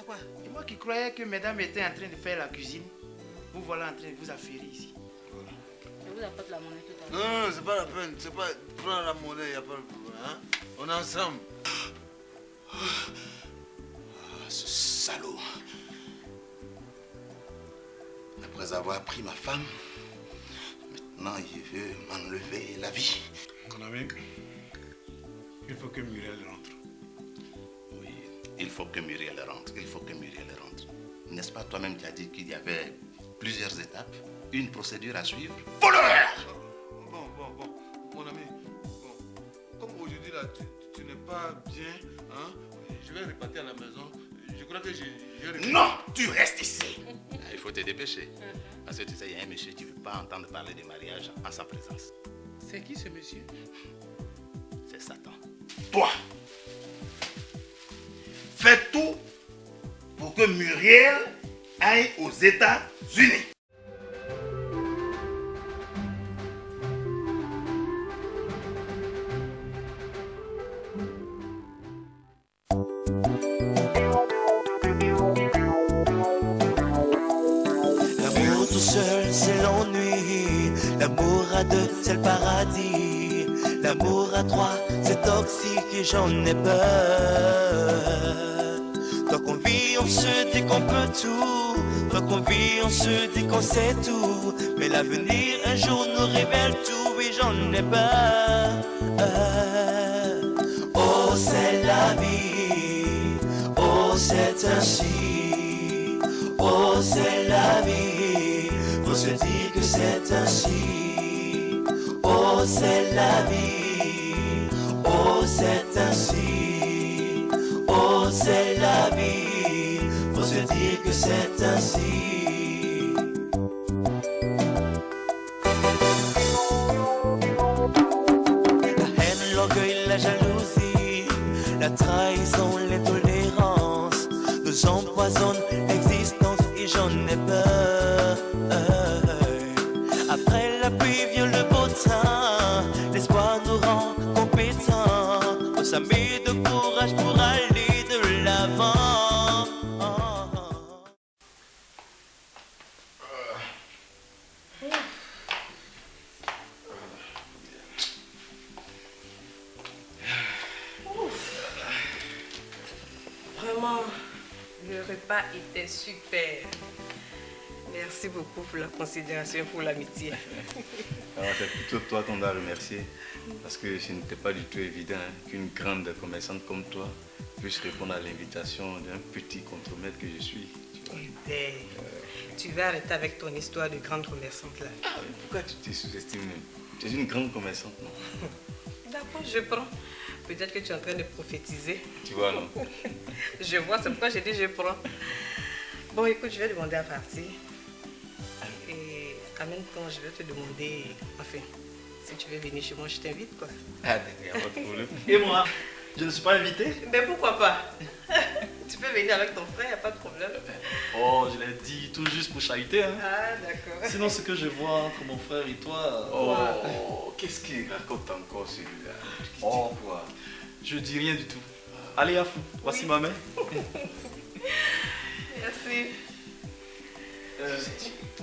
Quoi? Et moi qui croyais que mesdames étaient en train de faire la cuisine, vous voilà en train de vous affairer ici. Voilà. Je vous apporte la monnaie tout à l'heure. Non, c'est pas la peine. C'est pas... Prends la monnaie, il n'y a pas de problème. Hein? On est ensemble. Ce salaud. Après avoir pris ma femme, maintenant il veut m'enlever la vie. Mon ami, il faut que Muriel rentre. Oui, il faut que Muriel rentre. Il faut que Muriel rentre. N'est-ce pas toi-même qui as dit qu'il y avait plusieurs étapes, une procédure à suivre? Voleur! Bon, mon ami. Bon. Comme aujourd'hui là, tu n'es pas bien, hein? Je vais repartir à la maison. Je crois que j'ai... Non, tu restes ici. Il faut te dépêcher. Parce que tu sais, il y a un monsieur qui ne veut pas entendre parler de mariage en sa présence. C'est qui ce monsieur? C'est Satan. Toi, fais tout pour que Muriel aille aux États-Unis. L'amour tout seul, c'est l'ennui. L'amour à deux, c'est le paradis. L'amour à trois, c'est toxique et j'en ai peur. Tant qu'on vit, on se dit qu'on peut tout. Tant qu'on vit, on se dit qu'on sait tout. Mais l'avenir, un jour, nous révèle tout et j'en ai peur. Oh, c'est la vie. Oh, c'est ainsi. Oh, c'est la vie. Faut se dire que c'est ainsi. Oh, c'est la vie. Oh, c'est ainsi. Oh, c'est la vie. Faut se dire que c'est ainsi. La haine, l'orgueil, la jalousie, la trahison, l'intolérance nous empoisonnent l'existence et j'en ai peur. Après la pluie vient le beau temps, l'espoir nous rend compétents. On s'armer de courage pour aller de l'avant. Vraiment, le repas était super. Merci beaucoup pour la considération, pour l'amitié. Alors c'est plutôt toi qu'on doit remercier, parce que ce n'était pas du tout évident qu'une grande commerçante comme toi puisse répondre à l'invitation d'un petit contremaître que je suis. Eh bien, tu vas arrêter avec ton histoire de grande commerçante là. Ah, mais pourquoi tu te sous-estimes même? Tu es une grande commerçante, non? D'accord, je prends. Peut-être que tu es en train de prophétiser. Tu vois, non? Je vois, c'est pourquoi j'ai dit je prends. Bon, écoute, je vais demander à partir. Et en même temps, je vais te demander, enfin, si tu veux venir chez moi, je t'invite, quoi. Ah, d'accord, pas de problème. Et moi, je ne suis pas invité? Mais pourquoi pas? Tu peux venir avec ton frère, il n'y a pas de problème. Oh, je l'ai dit tout juste pour chahuter, hein. Ah, d'accord. Sinon, ce que je vois entre mon frère et toi... Oh, qu'est-ce qu'il raconte encore celui-là? Oh, quoi? Je dis rien du tout. Allez, Afou, voici ma main. Merci.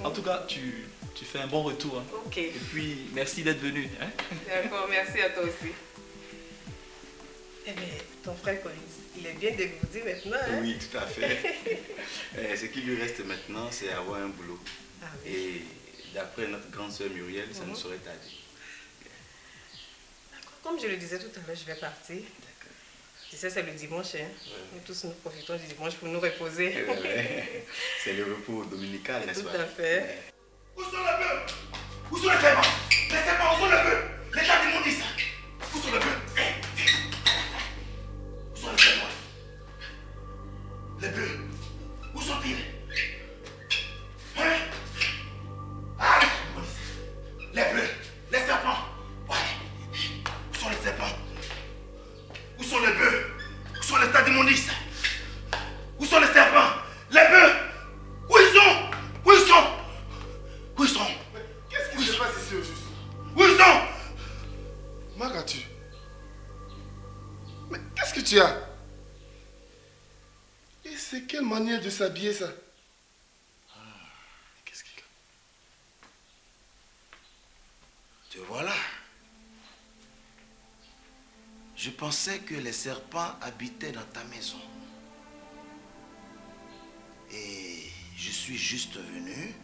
En tout cas, tu fais un bon retour. Hein. Ok. Et puis, merci d'être venu. Hein. D'accord, merci à toi aussi. Eh bien, ton frère, quoi, il est bien dégourdi maintenant, hein? Oui, tout à fait. Ce qui lui reste maintenant, c'est avoir un boulot. Ah, oui. Et d'après notre grande sœur Muriel, ça nous serait tardé. Comme je le disais tout à l'heure, je vais partir. Tu sais, c'est le dimanche, hein? Nous tous, nous profitons du dimanche pour nous reposer. C'est le repos dominical, n'est-ce Tout pas? à fait. Où sont les bœufs? Où sont les serpents? Les serpents, où sont les bœufs? L'état du monde dit ça. Où sont les bœufs? Où sont les serpents? Les bœufs, où sont-ils? Hein? Ah, les bœufs, les serpents. Ouais. Où sont les serpents? Où sont les bœufs? Où sont les stades immondices? Où sont les serpents? Les bœufs? Où ils sont? Où ils sont? Où ils sont? Qu'est-ce qui se passe ici au juste? Où ils sont? Magatu. Mais qu'est-ce que tu as? Et c'est quel manière de s'habiller, ça? Qu'est-ce qu'il a? Te voilà. Je pensais que les serpents habitaient dans ta maison. Et je suis juste venu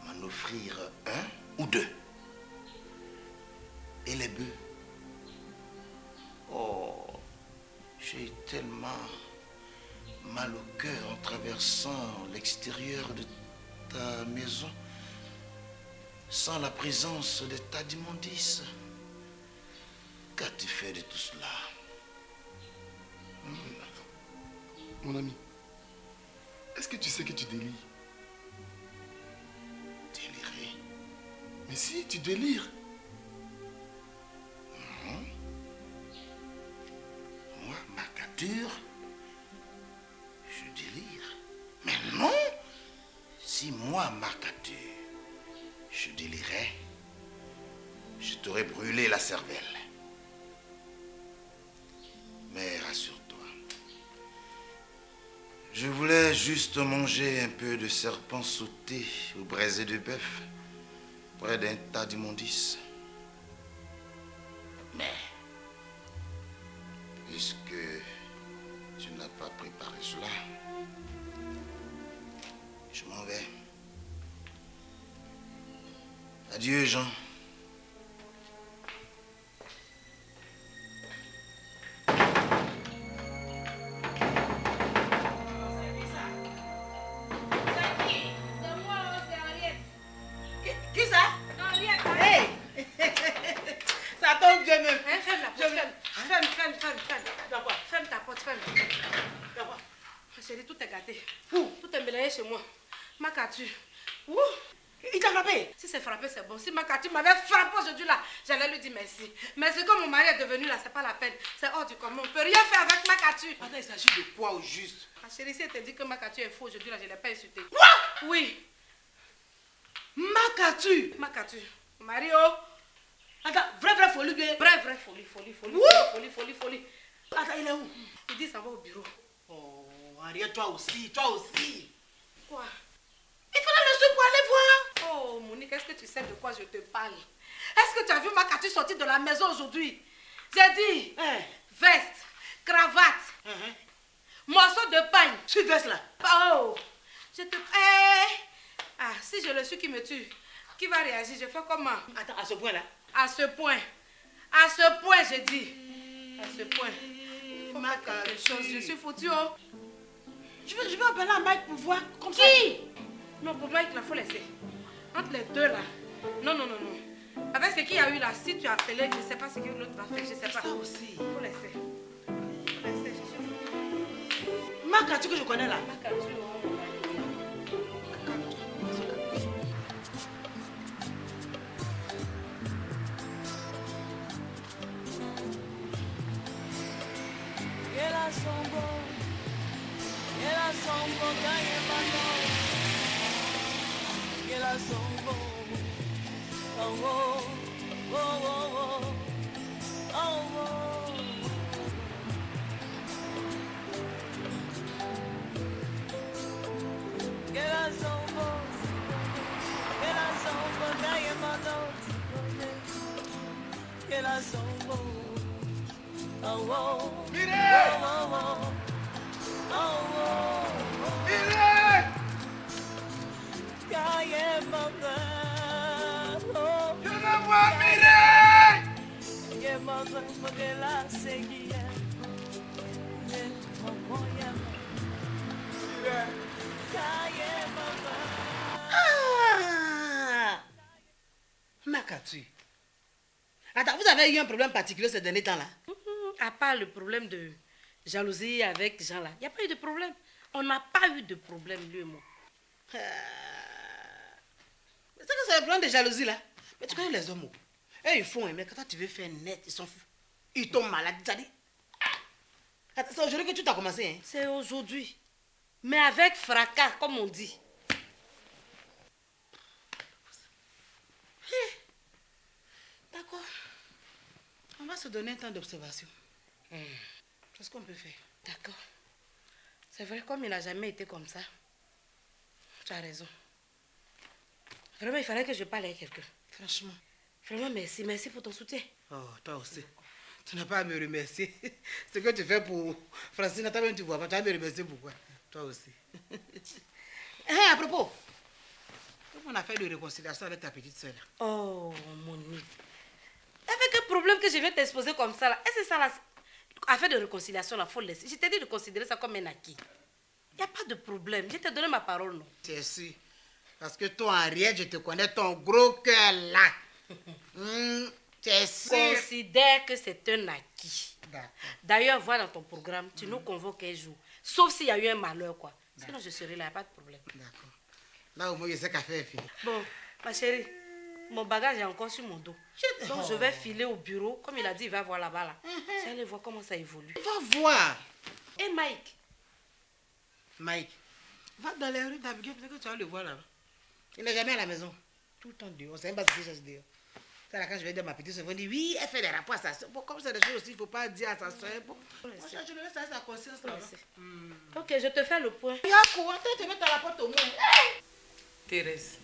m'en offrir un ou deux. Et les bœufs? Oh, j'ai tellement mal au cœur en traversant l'extérieur de ta maison sans la présence de ta d'immondice. Qu'as-tu fait de tout cela? Mon ami, est-ce que tu sais que tu délires? Délirer? Mais si, tu délires. Non. Moi, Mercature, je délire. Mais non! Si moi, Mercature, je délirais, je t'aurais brûlé la cervelle. Mais rassure-toi, je voulais juste manger un peu de serpent sauté ou braisé de bœuf près d'un tas d'immondices. Mais, puisque tu n'as pas préparé cela, je m'en vais. Adieu, Jean. Qui ça? Hey! Ça tombe bien même. Ferme la porte, ferme. D'accord. Ferme ta porte, ferme. D'accord. Chérie, tout est gâté. Où? Tout est mélangé chez moi. Makatu. Où? Il t'a frappé? Si c'est frappé, c'est bon. Si Makatu m'avait frappé aujourd'hui là, j'allais lui dire merci. Mais ce que mon mari est devenu là, c'est pas la peine. C'est hors du commun. On peut rien faire avec Makatu. Attends, il s'agit de quoi au juste? Ma chérie, si elle te dit que Makatu est faux aujourd'hui là, je ne l'ai pas insulté. Quoi? Oui. Makatu? Makatu. Mario. Attends, vraie folie bien. Vraie folie. Ouh! Folie. Attends, il est où? Il dit ça va au bureau. Oh, Ariel, toi aussi. Quoi? Il fallait le suivre pour aller voir. Oh, Monique, est-ce que tu sais de quoi je te parle? Est-ce que tu as vu Makatu sortir de la maison aujourd'hui? J'ai dit veste, cravate, morceau de pagne. Tu veste là? Oh, je te... Ah, si je le suis qui me tue, qui va réagir? Je fais comment? Attends, à ce point-là? À ce point, je dis. À ce point. Faut faire quelque chose. Je suis foutue, oh. Je vais appeler à Mike pour voir comme ça. Qui? Non, pour Mike, il faut laisser. Entre les deux là. Non. Avec ce qu'il y a eu là, si tu as appelé, je ne sais pas ce que l'autre va faire, je ne sais pas. Ça aussi. Il faut laisser. Je suis foutue. Makatu que je connais là. Makatu, oh. Makatu. Attends, vous avez eu un problème particulier ces derniers temps-là? À part le problème de jalousie avec Jean là, il n'y a pas eu de problème. On n'a pas eu de problème, lui et moi. C'est que c'est le problème de jalousie là. Mais tu connais les hommes. Ils font, mais quand tu veux faire net, ils s'en foutent. Ils tombent malades, tu as dit. Attends, c'est aujourd'hui que tu t'as commencé, hein? C'est aujourd'hui. Mais avec fracas, comme on dit. D'accord. On va se donner un temps d'observation. C'est ce qu'on peut faire. D'accord. C'est vrai, comme il n'a jamais été comme ça. Tu as raison. Vraiment, il fallait que je parle avec quelqu'un. Franchement. Vraiment, merci. Merci pour ton soutien. Oh, toi aussi. Tu n'as pas à me remercier. Ce que tu fais pour Francine, toi-même tu vois pas. Tu vas me remercier pourquoi? Toi aussi. À propos, comment on a fait de réconciliation avec ta petite soeur? Oh, mon Dieu. Avec un problème que je viens t'exposer comme ça, là. Est-ce que ça, là, affaire de réconciliation, il faut le laisser. Je t'ai dit de considérer ça comme un acquis. Il n'y a pas de problème. Je t'ai donné ma parole, non? C'est sûr. Parce que toi, Henriette, je te connais ton gros cœur là. C'est sûr. Considère que c'est un acquis. D'ailleurs, vois dans ton programme, tu nous convoques un jour. Sauf s'il y a eu un malheur, quoi. Sinon, je serai là, il n'y a pas de problème. D'accord. Là, au moins, je sais qu'à faire fini. Bon, ma chérie, mon bagage est encore sur mon dos. Donc, je vais filer au bureau. Comme il a dit, il va voir là-bas, là. Je vais aller voir comment ça évolue. Va voir. Et Mike? Mike, va dans les rues d'Abigail, peut-être que tu vas le voir là-bas. Il n'est jamais à la maison. Tout le temps dehors. On sait même pas ce qu'il cherche dehors. C'est là quand je vais dire à ma petite soeur, elle dit oui, elle fait des rapports à sa soeur. Bon, comme c'est des choses aussi, il ne faut pas dire à sa soeur. Bon, je le laisse à sa conscience là. Ok, je te fais le point. Il y a quoi? Tu te mets à la porte au moins. Thérèse,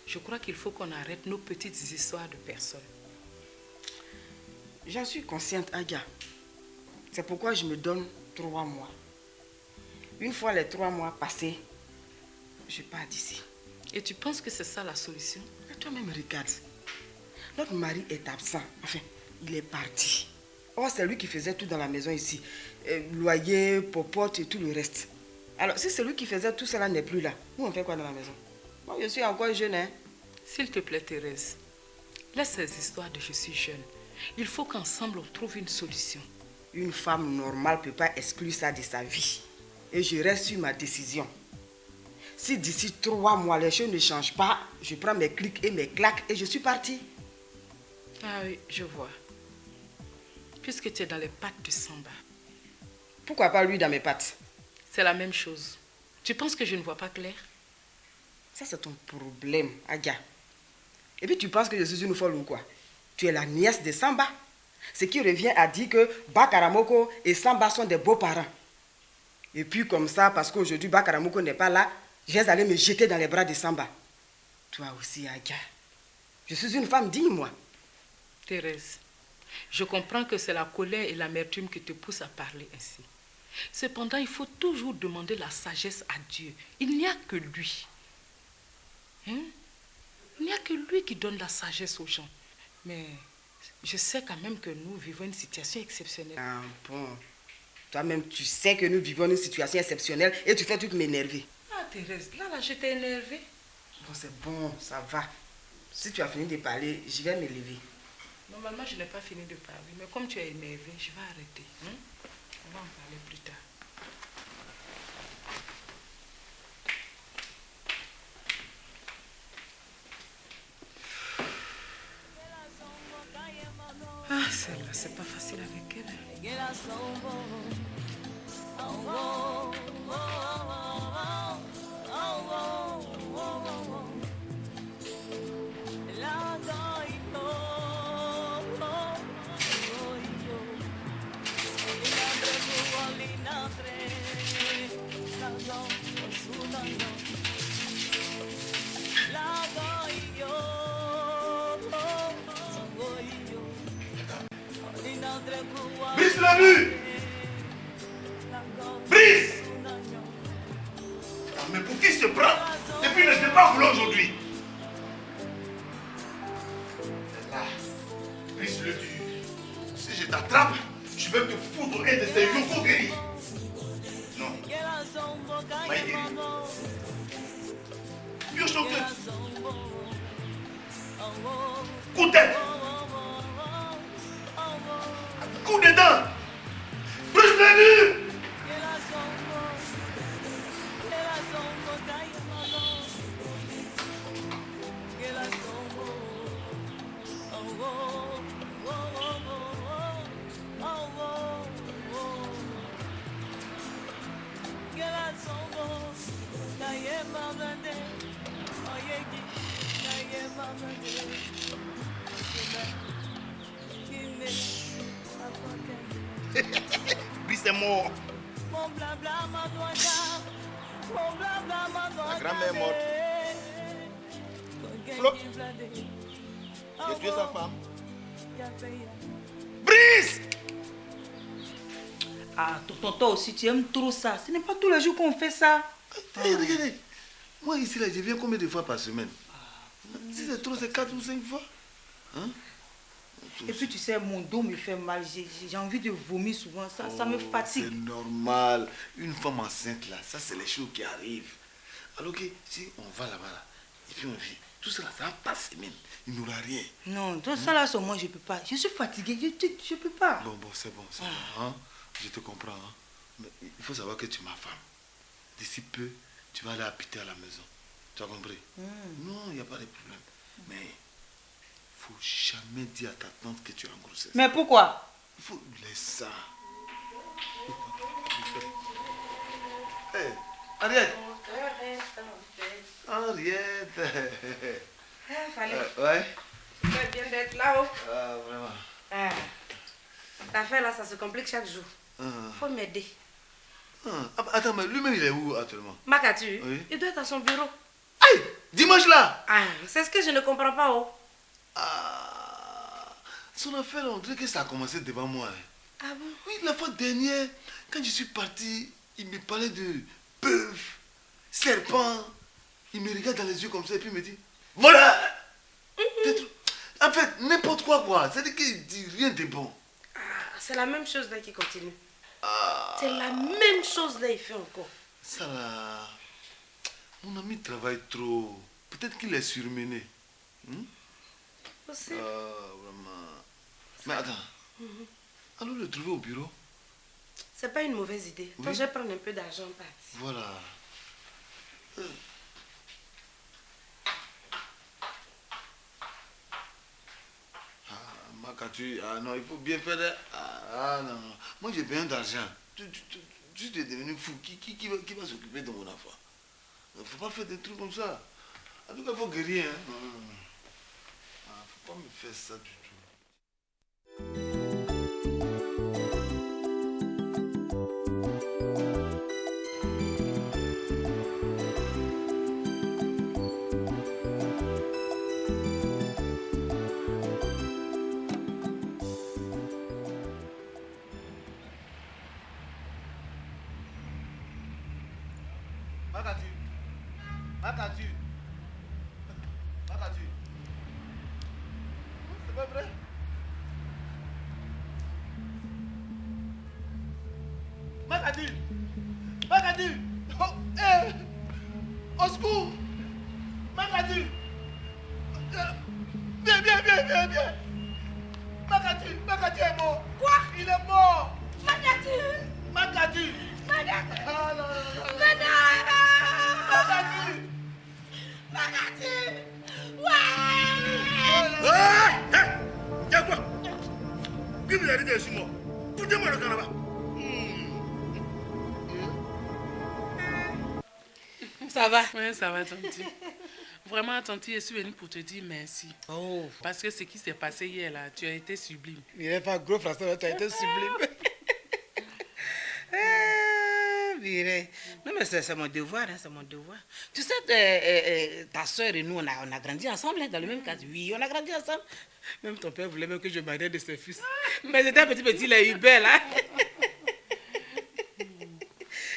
je crois qu'il faut qu'on arrête nos petites histoires de personnes. J'en suis consciente, Agia. C'est pourquoi je me donne 3 mois. Une fois les 3 mois passés, je pars d'ici. Et tu penses que c'est ça la solution? Mais toi-même, regarde. Notre mari est absent. Enfin, il est parti. Or, c'est lui qui faisait tout dans la maison ici. Loyer, popote et tout le reste. Alors, si celui qui faisait tout cela n'est plus là, nous, on fait quoi dans la maison? Moi, je suis encore jeune, hein. S'il te plaît, Thérèse, laisse ces histoires de je suis jeune. Il faut qu'ensemble, on trouve une solution. Une femme normale ne peut pas exclure ça de sa vie. Et je reste sur ma décision. Si d'ici 3 mois, les choses ne changent pas, je prends mes clics et mes claques et je suis partie. Ah oui, je vois. Puisque tu es dans les pattes de Samba. Pourquoi pas lui dans mes pattes? C'est la même chose. Tu penses que je ne vois pas clair? Ça, c'est ton problème, Agia. Et puis tu penses que je suis une folle ou quoi? Tu es la nièce de Samba. Ce qui revient à dire que Bakaramoko et Samba sont des beaux-parents. Et puis comme ça, parce qu'aujourd'hui Bakaramoko n'est pas là, je vais aller me jeter dans les bras de Samba. Toi aussi, Agia. Je suis une femme digne, moi. Thérèse, je comprends que c'est la colère et l'amertume qui te poussent à parler ainsi. Cependant, il faut toujours demander la sagesse à Dieu. Il n'y a que lui. Il n'y a que lui qui donne la sagesse aux gens. Mais je sais quand même que nous vivons une situation exceptionnelle. Ah bon. Toi-même, tu sais que nous vivons une situation exceptionnelle et tu fais tout m'énerver. Ah Thérèse, là, je t'ai énervée. Bon, c'est bon, ça va. Si tu as fini de parler, je vais me lever. Normalement, je n'ai pas fini de parler, mais comme tu es énervé, je vais arrêter. On va en parler plus tard. Ah, celle-là, c'est pas facile avec elle. Brise le mur! Brise! Ah, mais pour qui se prend? Et puis ne se pas vouloir aujourd'hui. Là, brise le mur. Si je t'attrape, je vais te foutre un de ces locaux guéris. Non. Maïdiri. Pioche ton cœur. Coup de tête. Coup de dents. Brise le mur. Lui c'est mort. La grand-mère morte. Flop. Il a tué sa femme. Brice! Ah, toi aussi, tu aimes trop ça. Ce n'est pas tous les jours qu'on fait ça. Regardez. Moi, ici, là, je viens combien de fois par semaine? Si c'est trop, c'est 4 ou 5 fois. Hein? Et puis, tu sais, mon dos me fait mal. J'ai envie de vomir souvent. Ça me fatigue. C'est normal. Une femme enceinte, là, ça, c'est les choses qui arrivent. Alors que si on va là-bas, là, et puis on vit, tout cela, ça va pas semaine. Il n'y aura rien. Non, tout ça, là, sur moi, je ne peux pas. Je suis fatiguée. Je ne peux pas. Bon, c'est bon, c'est bon. Hein? Je te comprends. Hein? Mais il faut savoir que tu es ma femme. D'ici peu, tu vas aller habiter à la maison. Tu as compris? Non, il n'y a pas de problème. Mais il ne faut jamais dire à ta tante que tu es en grossesse. Mais pourquoi? Il faut laisser ça. Hé, Ariette! Ariette! Ouais? Tu fais bien d'être là-haut. Ah, vraiment. Ah. L'affaire là, ça se complique chaque jour. Faut m'aider. Attends, mais lui-même, il est où actuellement? Makatu, oui. Il doit être à son bureau. Aïe! Dimanche là! Ah, c'est ce que je ne comprends pas. Oh. Son affaire, on dirait que ça a commencé devant moi. Ah bon? Oui, la fois dernière, quand je suis parti, il me parlait de bœuf, serpent. Il me regarde dans les yeux comme ça et puis il me dit, voilà! En fait, n'importe quoi. C'est-à-dire qu'il dit rien de bon. C'est la même chose là qui continue. C'est la même chose là, il fait encore. Ça là, mon ami travaille trop. Peut-être qu'il est surmené. Possible. Vraiment. Mais attends. Allons le trouver au bureau. C'est pas une mauvaise idée. Oui. Donc je vais prendre un peu d'argent en partie. Voilà. Makatu, non, il faut bien faire. Non. Moi j'ai besoin d'argent. Tu es devenu fou. Qui va s'occuper de mon enfant? Il ne faut pas faire des trucs comme ça. En tout cas, il faut guérir. Il ne faut pas me faire ça du tout. Makatu. C'est pas vrai? Makatu. Oh, hey. Au secours. Makatu. Viens. Makatu est mort. Quoi? Il est mort. Makatu. Ah, non. Y'a quoi? Qui vous a dit que je suis mort? Foutez-moi le carnaval. Ça va? Oui, ça va, Tanti. Vraiment, Tanti, je suis venue pour te dire merci. Oh. Parce que ce qui s'est passé hier, là, tu as été sublime. Il n'est pas gros, François, tu as été sublime. Non, mais c'est mon devoir, c'est mon devoir. Tu sais, ta soeur et nous, on a grandi ensemble, dans le même cas. Oui, on a grandi ensemble. Même ton père voulait même que je mariais de ses fils. Mais c'était un petit, il a eu belle, hein.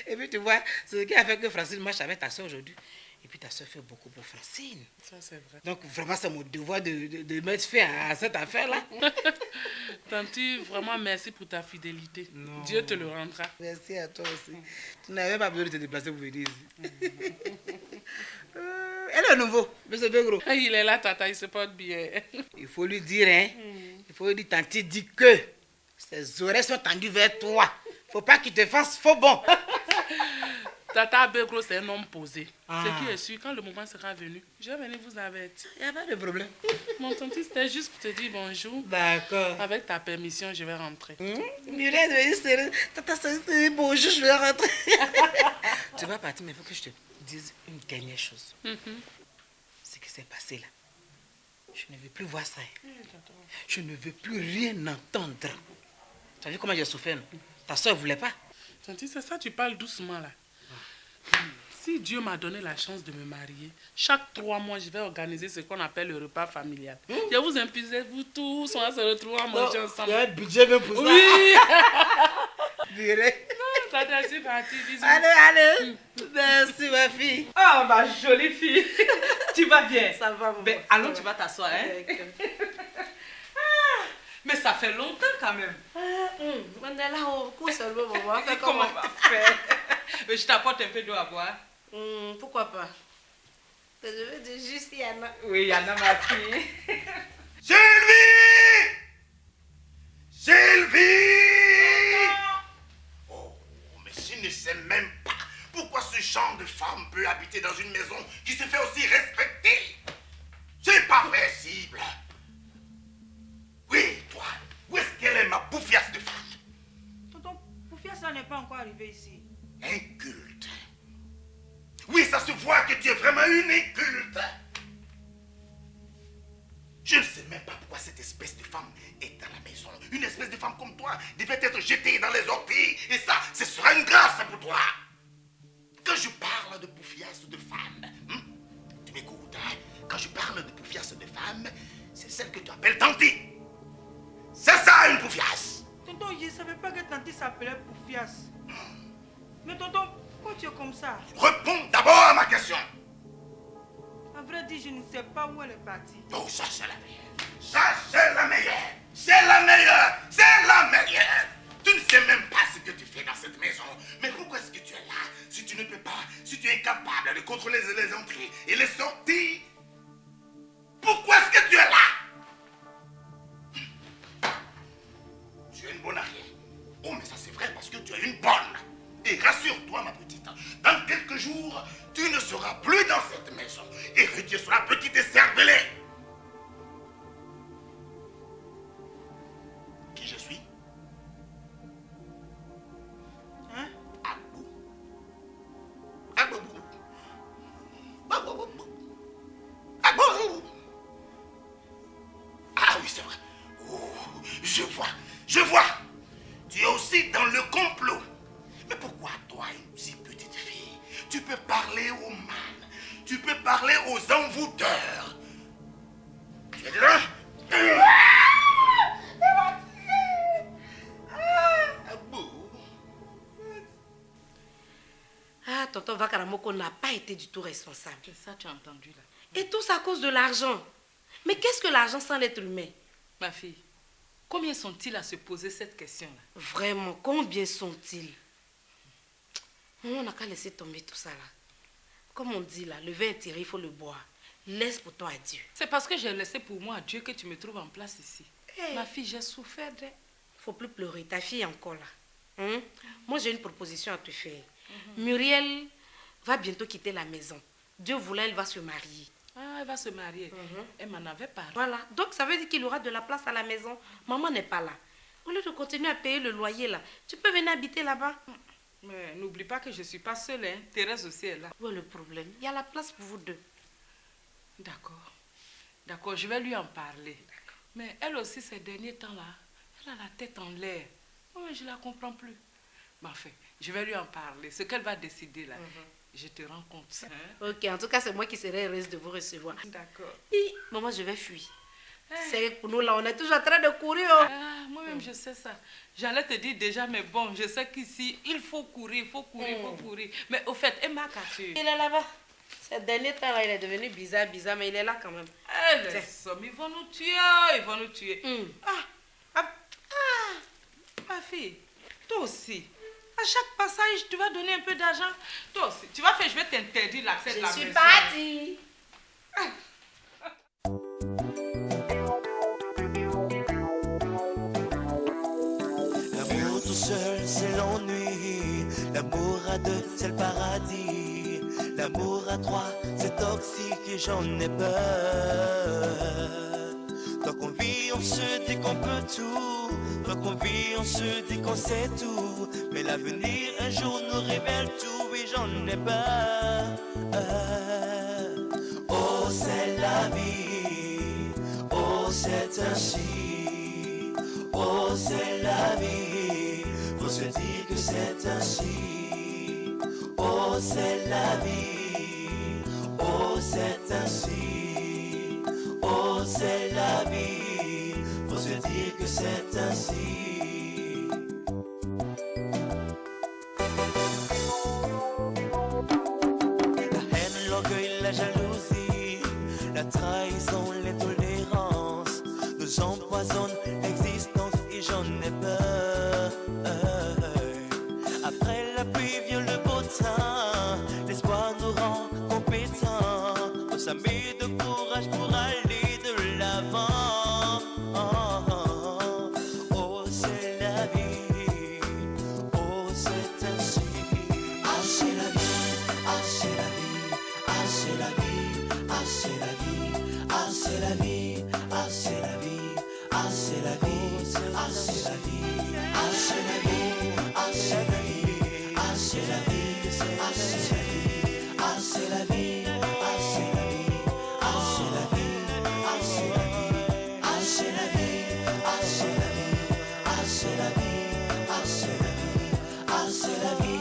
Et puis, tu vois, c'est ce qui a fait que Francine marche avec ta soeur aujourd'hui. Et puis, ta soeur fait beaucoup pour Francine. Ça, c'est vrai. Donc, vraiment, c'est mon devoir de mettre fin à cette affaire-là. Tanti, vraiment, merci pour ta fidélité. Non. Dieu te le rendra. Merci à toi aussi. Tu n'avais pas besoin de te déplacer pour venir ici. Elle est nouveau, monsieur Begro. Il est là, tata, il se porte bien. Il faut lui dire, hein. Il faut lui dire, Tanti dit que ses oreilles sont tendues vers toi. Faut pas qu'il te fasse faux bon. Tata Begro, c'est un homme posé. Ce qui est sûr, quand le moment sera venu, je vais venir vous avertir. Il n'y a pas de problème. Mon tanti, c'était juste pour te dire bonjour. D'accord. Avec ta permission, je vais rentrer. Tata, c'est bonjour, je vais rentrer. Tu vas partir, mais il faut que je te dise une dernière chose. Ce qui s'est passé là, je ne veux plus voir ça. Je ne veux plus rien entendre. Tu as vu comment j'ai souffert, non? Ta soeur ne voulait pas. Tanti, c'est ça, tu parles doucement là. Si Dieu m'a donné la chance de me marier, chaque 3 mois, je vais organiser ce qu'on appelle le repas familial. Je vous impuser, vous tous, on va se retrouver à manger ensemble. Il y a un budget même pour ça. Oui. Viré. Tata, c'est parti, bisous. Allez. Merci, ma fille. Ah, ma jolie fille. Tu vas bien? Ça va, maman. Ben, allons, tu vas t'asseoir, hein? Mais ça fait longtemps quand même. On est là au cours seulement, maman. Comment on va faire? Mais je t'apporte un peu d'eau à boire. Pourquoi pas? Je veux dire juste Yana. Oui, Yana, ma fille. Sylvie! Sylvie! Oh, mais je ne sais même pas pourquoi ce genre de femme peut habiter dans une maison qui se fait aussi respecter. C'est pas possible. Oui, toi, où est-ce qu'elle est, ma bouffiasse de femme? Tonton, Poufia, ça n'est pas encore arrivé ici. Inculte. Oui, ça se voit que tu es vraiment une inculte. Je ne sais même pas pourquoi cette espèce de femme est dans la maison. Une espèce de femme comme toi devait être jetée dans les orties. Et ça, ce sera une grâce pour toi. Quand je parle de bouffiasse de femme, tu m'écoutes, hein? Quand je parle de bouffiasse de femme, c'est celle que tu appelles Tanti. C'est ça, une bouffiasse. Tonton, je ne savais pas que Tanti s'appelait Poufias. Mais tonton, pourquoi tu es comme ça? Réponds d'abord à ma question. À vrai dire, je ne sais pas où elle est partie. Oh, ça c'est la meilleure. Ça c'est la meilleure. C'est la meilleure. C'est la meilleure. Tu ne sais même pas ce que tu fais dans cette maison. Mais pourquoi est-ce que tu es là si tu ne peux pas, si tu es incapable de contrôler les entrées et les sorties? Pourquoi est-ce que tu es là? Tu es une bonne arrière. Oh, mais ça c'est vrai parce que tu es une bonne. Et rassure-toi, ma petite, dans quelques jours, tu ne seras plus dans cette maison. Et Dieu sera petite et cervelée. Qui je suis? Hein? Abou. Abou. Abou. Abou. Ah oui, c'est vrai. Oh, je vois. Tu es aussi dans le complot. Mais pourquoi toi, une si petite fille, tu peux parler aux mânes, tu peux parler aux envoûteurs? Tu es là? Ah, tonton Vakaramoko n'a pas été du tout responsable. C'est ça, tu as entendu là. Et tout ça à cause de l'argent. Mais qu'est-ce que l'argent sans l'être humain? Ma fille, combien sont-ils à se poser cette question-là? Vraiment, combien sont-ils? On n'a qu'à laisser tomber tout ça là. Comme on dit là, le vin est tiré, il faut le boire. Laisse pour toi à Dieu. C'est parce que j'ai laissé pour moi à Dieu que tu me trouves en place ici. Hey. Ma fille, j'ai souffert de... Faut plus pleurer, ta fille est encore là. Moi j'ai une proposition à te faire. Muriel va bientôt quitter la maison. Dieu voulant, elle va se marier. Ah, elle va se marier. Elle m'en avait parlé. Voilà, donc ça veut dire qu'il y aura de la place à la maison. Maman n'est pas là. Au lieu de continuer à payer le loyer là, tu peux venir habiter là-bas. Mais n'oublie pas que je ne suis pas seule, hein. Thérèse aussi est là. Où est le problème? Il y a la place pour vous deux. D'accord, je vais lui en parler. Mais elle aussi, ces derniers temps-là, elle a la tête en l'air. Oh, je ne la comprends plus. Mais enfin, je vais lui en parler. Ce qu'elle va décider là, je te rends compte. Hein? Ok, en tout cas, c'est moi qui serai heureuse de vous recevoir. D'accord. Maman, je vais fuir. C'est pour nous là, on est toujours en train de courir. Oh. Ah, moi-même, je sais ça. J'allais te dire déjà, mais bon, je sais qu'ici, il faut courir, il faut courir. Mais au fait, Emma, qu'as-tu? Il est là-bas. Ces derniers temps là, il est devenu bizarre, mais il est là quand même. Les hommes, ils vont nous tuer, ma fille, toi aussi. À chaque passage, tu vas donner un peu d'argent. Toi aussi, tu vas faire, je vais t'interdire l'accès de la maison. Je suis partie. L'amour tout seul, c'est l'ennui. L'amour à deux, c'est le paradis. L'amour à trois, c'est toxique et j'en ai peur. Tant qu'on vit, on se dit qu'on peut tout. Tant qu'on vit, on se dit qu'on sait tout. Mais l'avenir un jour nous révèle tout et j'en ai peur. Oh, c'est la vie. Oh, c'est ainsi. Oh, c'est la vie. Faut faut se dire que c'est ainsi. Oh, c'est la vie. Oh, c'est ainsi. Oh, c'est la vie. Faut se dire que c'est ainsi. La haine, l'orgueil, la jalousie, la trahison, l'intolérance nous empoisonnent l'existence et j'en ai peur. Après la pluie vient le beau temps, l'espoir nous rend compétents. On s'amuse de courage pour aller